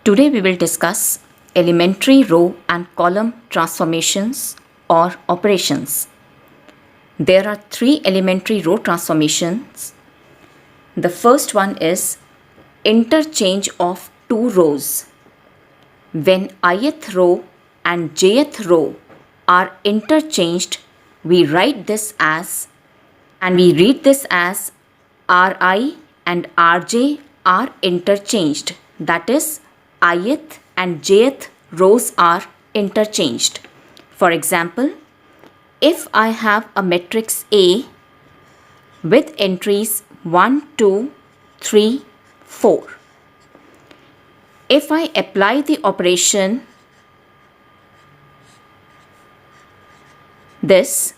Today we will discuss elementary row and column transformations or operations. There are three elementary row transformations. The first one is interchange of two rows. When ith row and jth row are interchanged, we read this as Ri and Rj are interchanged. That is, ith and jth rows are interchanged. For example, if I have a matrix A with entries 1, 2, 3, 4. If I apply the operation this,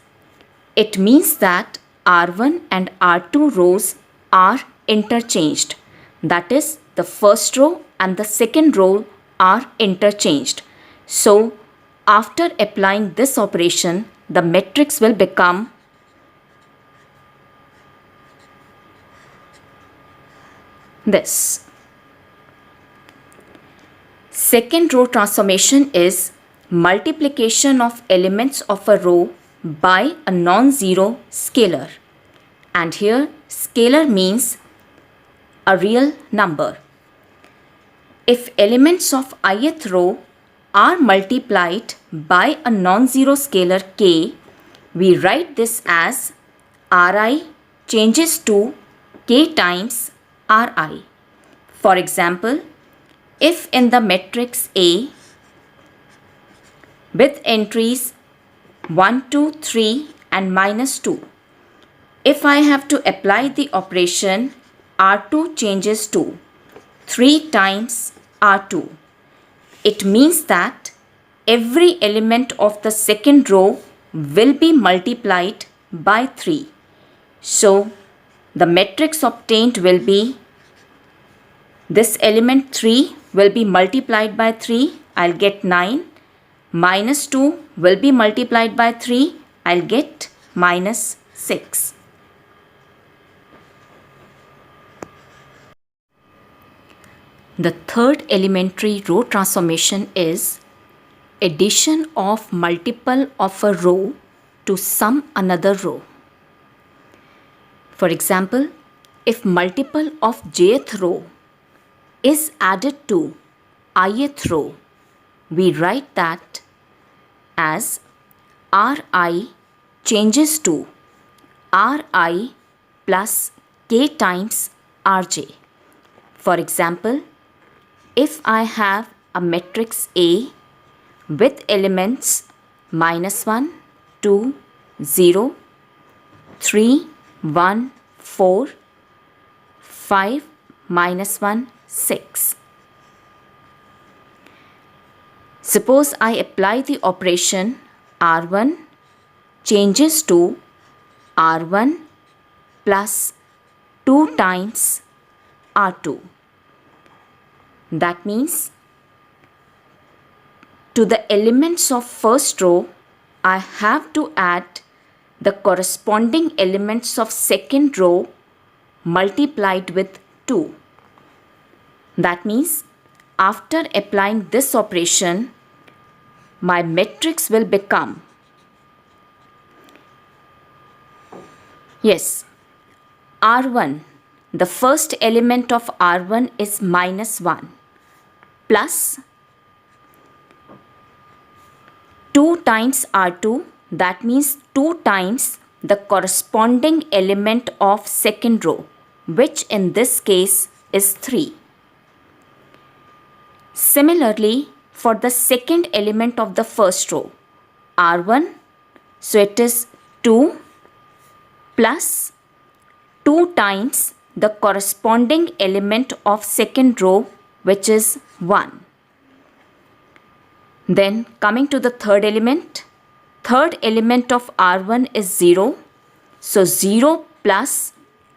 it means that R1 and R2 rows are interchanged. That is, the first row and the second row are interchanged. So, after applying this operation, the matrix will become this. Second row transformation is multiplication of elements of a row by a non-zero scalar. And here scalar means a real number. If elements of ith row are multiplied by a non-zero scalar k, we write this as Ri changes to k times Ri. For example, if in the matrix A with entries 1, 2, 3 and -2, if I have to apply the operation R2 changes to 3 times R2, it means that every element of the second row will be multiplied by 3. So, the matrix obtained will be this element 3 will be multiplied by 3, I'll get 9. -2 will be multiplied by 3, I'll get -6. The third elementary row transformation is addition of multiple of a row to some another row. For example, if multiple of jth row is added to ith row, we write that as Ri changes to Ri plus k times Rj. For example, if I have a matrix A with elements -1, 2, 0, 3, 1, 4, 5, -1, 6. Suppose I apply the operation R1 changes to R1 plus 2 times R2. That means to the elements of first row, I have to add the corresponding elements of second row multiplied with 2. That means after applying this operation, my matrix will become R1. The first element of R1 is -1 plus 2 times R2. That means 2 times the corresponding element of second row, which in this case is 3. Similarly, for the second element of the first row, R1, so it is 2 plus 2 times the corresponding element of second row, which is 1. Then coming to the third element of R1 is 0. So 0 plus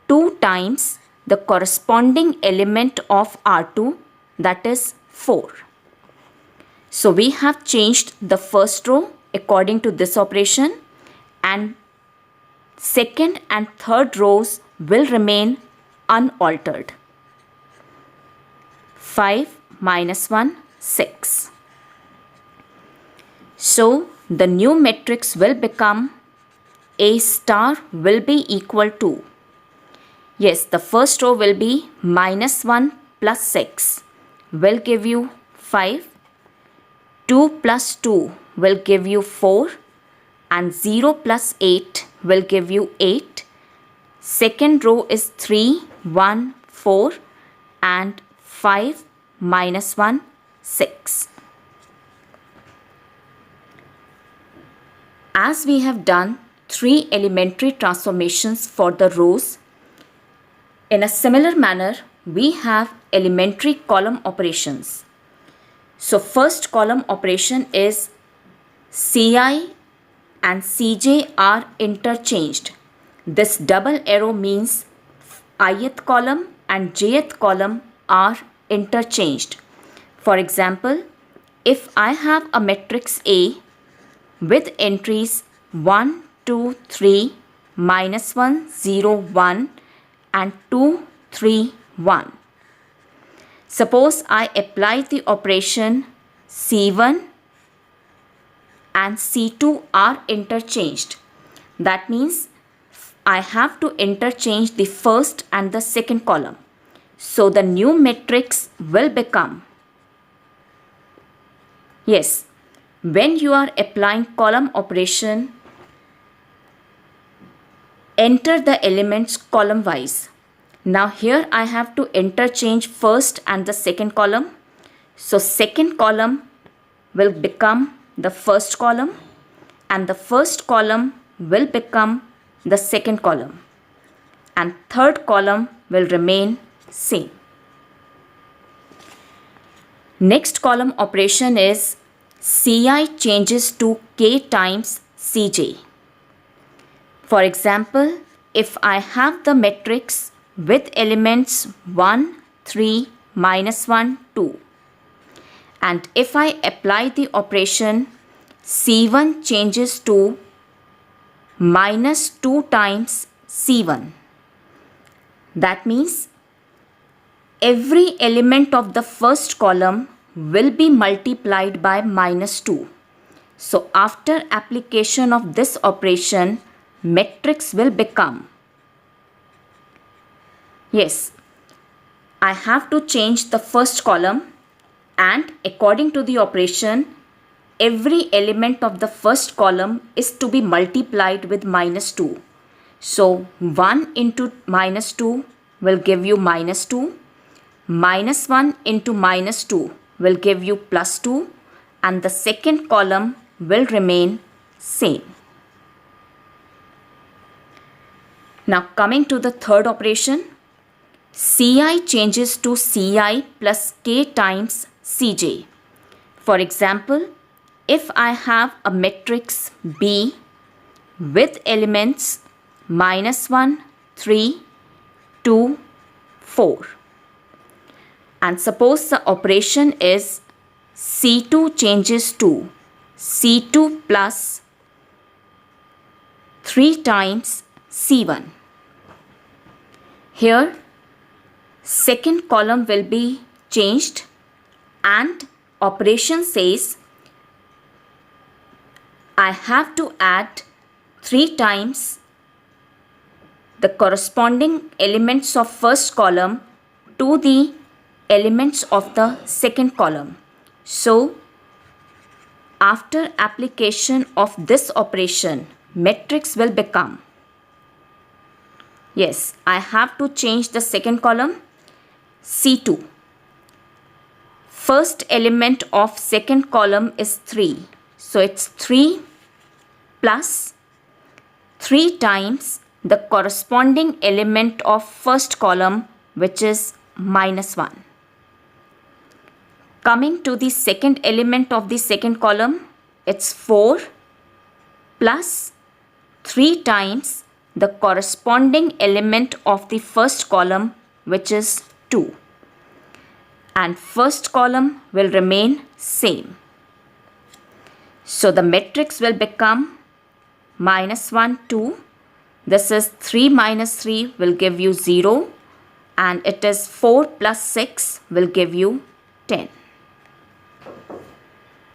2 times the corresponding element of R2, that is 4. So we have changed the first row according to this operation, and second and third rows will remain unaltered. 5, -1, 6. So the new matrix will become A star will be equal to, yes, the first row will be -1 plus 6 will give you 5. 2 plus 2 will give you 4 and 0 plus 8 will give you 8. Second row is 3, 1, 4 and 5 -1, 6. As we have done 3 elementary transformations for the rows, in a similar manner we have elementary column operations. So first column operation is Ci and Cj are interchanged. This double arrow means ith column and jth column are interchanged. For example, if I have a matrix A with entries 1, 2, 3, -1, 0, 1 and 2, 3, 1. Suppose I apply the operation C1 and C2 are interchanged. That means I have to interchange the first and the second column. So the new matrix will become, yes, when you are applying column operation, enter the elements column wise. Now here I have to interchange first and the second column. So second column will become the first column and the first column will become the second column and third column will remain same. Next column operation is Ci changes to k times Cj. For example, if I have the matrix with elements 1, 3, -1, 2 and if I apply the operation C1 changes to -2 times C1. That means every element of the first column will be multiplied by -2. So after application of this operation, matrix will become, yes, I have to change the first column and according to the operation, every element of the first column is to be multiplied with -2. So 1 into -2 will give you -2, -1 into -2 will give you +2 and the second column will remain same. Now coming to the third operation, Ci changes to Ci plus k times Cj. For example, if I have a matrix B with elements -1, 3, 2, 4 and suppose the operation is C2 changes to C2 plus 3 times C1. Here second column will be changed and operation says I have to add 3 times the corresponding elements of first column to the elements of the second column. So after application of this operation, matrix will become, yes, I have to change the second column C2. First element of second column is 3. So it's 3 plus 3 times the corresponding element of first column, which is -1. Coming to the second element of the second column, it's 4 plus 3 times the corresponding element of the first column, which is 2. And first column will remain same. So the matrix will become -1, 2. This is 3 minus 3 will give you 0 and it is 4 plus 6 will give you 10.